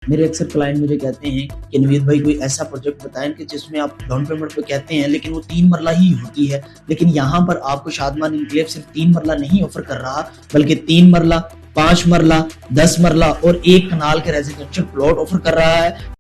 میرے اکثر کلائنٹ مجھے کہتے ہیں کہ نوید بھائی کوئی ایسا پروجیکٹ بتائیں کہ جس میں آپ ڈاؤن پیمنٹ پہ کہتے ہیں لیکن وہ 3 مرلہ ہی ہوتی ہے، لیکن یہاں پر آپ کو شادمان انکلیو صرف 3 مرلہ نہیں آفر کر رہا بلکہ 3 مرلہ، 5 مرلہ، 10 مرلہ اور 1 کنال کے ریزیڈنشل پلاٹ آفر کر رہا ہے۔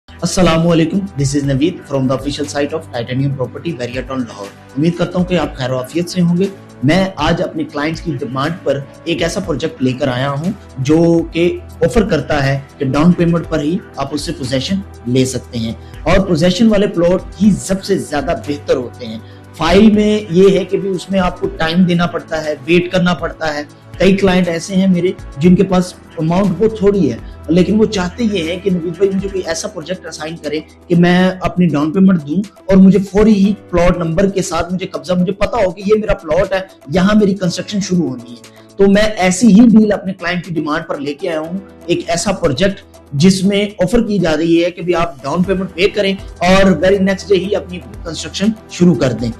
السلام علیکم، this is Naveed from the official site of Titanium Property ویریا ٹاؤن لاہور۔ امید کرتا ہوں کہ آپ خیر و عافیت سے ہوں گے۔ میں آج اپنے کلائنٹس کی ڈیمانڈ پر ایک ایسا پروجیکٹ لے کر آیا ہوں جو کہ آفر کرتا ہے کہ ڈاؤن پیمنٹ پر ہی آپ اس سے پوزیشن لے سکتے ہیں، اور پوزیشن والے پلاٹ ہی سب سے زیادہ بہتر ہوتے ہیں۔ فائل میں یہ ہے کہ بھی اس میں آپ کو ٹائم دینا پڑتا ہے، ویٹ کرنا پڑتا ہے۔ کئی کلائنٹ ایسے ہیں میرے جن کے پاس اماؤنٹ بہت تھوڑی ہے، لیکن وہ چاہتے یہ ہیں کہ نوید بھائی مجھے کوئی ایسا پروجیکٹ اسائن کرے کہ میں اپنی ڈاؤن پیمنٹ دوں اور مجھے فوری ہی پلاٹ نمبر کے ساتھ مجھے قبضہ، مجھے پتا ہو کہ یہ میرا پلاٹ ہے، یہاں میری کنسٹرکشن شروع ہونی ہے۔ تو میں ایسی ہی ڈیل اپنے کلائنٹ کی ڈیمانڈ پر لے کے آیا ہوں، ایک ایسا پروجیکٹ جس میں آفر کی جا رہی ہے کہ بھی آپ ڈاؤن پیمنٹ پے کریں اور ویری نیکسٹ ڈے ہی اپنی کنسٹرکشن شروع کر دیں۔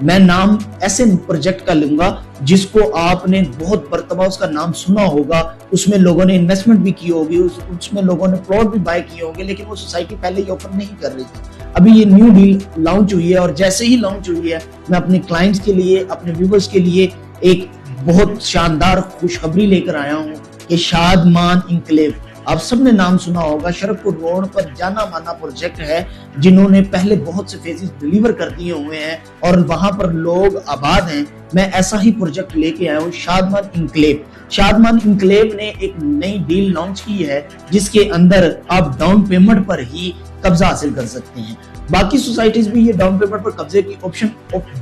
میں نام ایسے پروجیکٹ کا لوں گا جس کو آپ نے بہت مرتبہ اس کا نام سنا ہوگا، اس میں لوگوں نے انویسٹمنٹ بھی کی ہوگی، اس میں لوگوں نے پلاٹ بھی بائی کیے ہوں گے، لیکن وہ سوسائٹی پہلے ہی آفر نہیں کر رہی تھی۔ ابھی یہ نیو ڈیل لانچ ہوئی ہے، اور جیسے ہی لانچ ہوئی ہے میں اپنے کلائنٹس کے لیے، اپنے ویورز کے لیے ایک بہت شاندار خوشخبری لے کر آیا ہوں کہ شادمان انکلیو، آپ سب نے نام سنا ہوگا، شرف پور روڈ پر جانا مانا پروجیکٹ ہے، جنہوں نے پہلے بہت سے فیزز ڈیلیور کر دیے ہوئے ہیں اور وہاں پر لوگ آباد ہیں۔ میں ایسا ہی پروجیکٹ لے کے آیا ہوں، شادمان انکلیو۔ شادمان انکلیو نے ایک نئی ڈیل لانچ کی ہے جس کے اندر آپ ڈاؤن پیمنٹ پر ہی قبضہ حاصل کر سکتے ہیں۔ باقی سوسائٹیز بھی یہ ڈاؤن پیمنٹ پر قبضے کی آپشن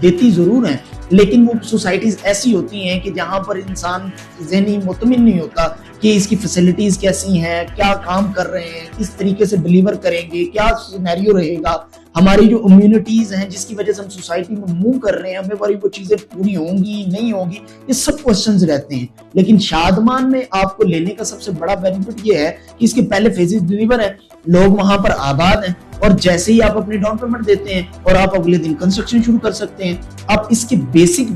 دیتی ضرور ہیں، لیکن وہ سوسائٹیز ایسی ہوتی ہیں کہ جہاں پر انسان ذہنی مطمئن نہیں ہوتا کہ اس کی فیسلٹیز کیسی ہیں، کیا کام کر رہے ہیں، کس طریقے سے ڈیلیور کریں گے، کیا سینیریو رہے گا، ہماری جو امیونٹیز ہیں جس کی وجہ سے ہم سوسائٹی میں موو کر رہے ہیں، ہمیں وہ چیزیں پوری ہوں گی نہیں ہوں گی، یہ سب کوسچنز رہتے ہیں۔ لیکن شادمان میں آپ کو لینے کا سب سے بڑا بینیفٹ یہ ہے کہ اس کے پہلے فیزز ڈیلیور ہیں، لوگ وہاں پر آباد ہیں، اور جیسے ہی آپ اپنی ڈاؤن پیمنٹ دیتے ہیں اور آپ اگلے دن کنسٹرکشن شروع کر سکتے ہیں۔ آپ اس کے بیسک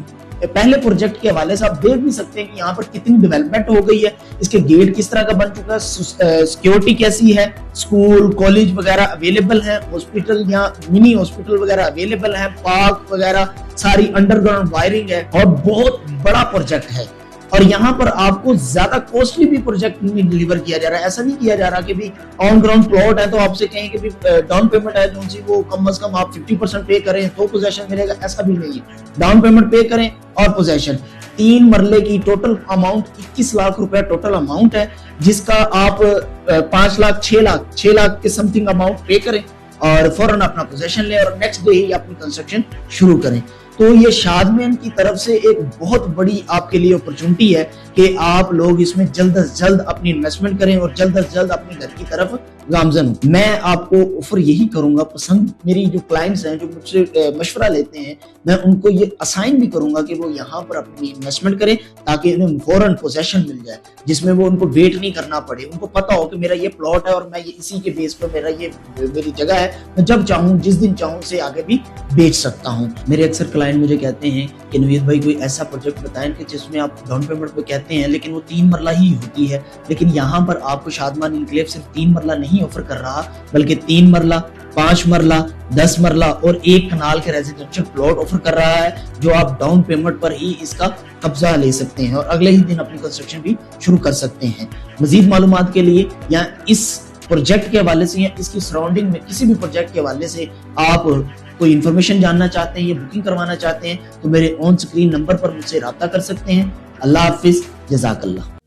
پہلے پروجیکٹ کے حوالے سے آپ دیکھ بھی سکتے ہیں کہ یہاں پر کتنی ڈیولپمنٹ ہو گئی ہے، اس کے گیٹ کس طرح کا بن چکا ہے، سیکیورٹی کیسی ہے، سکول کالج وغیرہ اویلیبل ہیں، ہاسپٹل یا منی ہاسپٹل وغیرہ اویلیبل ہیں، پارک وغیرہ ساری انڈر گراؤنڈ وائرنگ ہے، اور بہت بڑا پروجیکٹ ہے۔ اور یہاں پر آپ کو زیادہ کوسٹلی بھی پروجیکٹ نہیں ڈیلیور کیا جا رہا ہے، ایسا نہیں کیا جا رہا کہ بھی آن گراؤنڈ پلاٹ ہے تو آپ سے کہیں کہ ڈاؤن پیمنٹ ہے جو سی وہ کم از کم آپ 50% پے کریں تو پوزیشن ملے گا، ایسا بھی نہیں ہے۔ ڈاؤن پیمنٹ پے کریں اور پوزیشن۔ 3 مرلے کی ٹوٹل اماؤنٹ 21 لاکھ روپے ٹوٹل اماؤنٹ ہے، جس کا آپ 5 لاکھ 6 لاکھ کے سم تھنگ اماؤنٹ پے کریں اور فوراً اپنا پوزیشن لیں اور نیکسٹ ڈے ہی اپنی کنسٹرکشن شروع کریں۔ تو یہ شادمان کی طرف سے ایک بہت بڑی آپ کے لیے اپرچونٹی ہے کہ آپ لوگ اس میں جلد از جلد اپنی انویسٹمنٹ کریں اور جلد از جلد اپنے گھر کی طرف گامزن ہوں۔ میں آپ کو آفر یہی کروں گا، پسند میری جو کلائنٹس ہیں جو مجھ سے مشورہ لیتے ہیں، میں ان کو یہ اسائن بھی کروں گا کہ وہ یہاں پر اپنی انویسٹمنٹ کریں تاکہ انہیں فوراً پوزیشن مل جائے، جس میں وہ ان کو ویٹ نہیں کرنا پڑے، ان کو پتا ہو کہ میرا یہ پلاٹ ہے اور میں یہ اسی کے بیس پر میری جگہ ہے، میں جب چاہوں جس دن چاہوں سے آگے بھی بیچ سکتا ہوں۔ میرے اکثر کلائنٹ مجھے کہتے ہیں کہ نوید بھائی کوئی ایسا پروجیکٹ بتائیں کہ جس میں آپ ڈاؤن پیمنٹ پہ کہتے ہیں لیکن وہ 3 مرلہ ہی ہوتی ہے، لیکن یہاں پر آپ کو شادمان انکلیو صرف 3 مرلہ نہیں آفر کر رہا بلکہ 3 مرلہ، 5 مرلہ، 10 مرلہ اور 1 کنال کے ریزیڈنشل پلاٹ آفر کر رہا ہے، جو آپ ڈاؤن پیمنٹ پر ہی اس کا قبضہ لے سکتے ہیں اور اگلے ہی دن اپنی کنسٹرکشن بھی شروع کر سکتے ہیں۔ مزید معلومات کے لیے یا اس پروجیکٹ کے حوالے سے یا اس کی سراؤنڈنگ میں کسی بھی پروجیکٹ کے حوالے سے آپ کوئی انفارمیشن جاننا چاہتے ہیں یا بکنگ کروانا چاہتے ہیں تو میرے آن سکرین نمبر پر مجھ سے رابطہ کر سکتے ہیں۔ اللہ حافظ، جزاک اللہ۔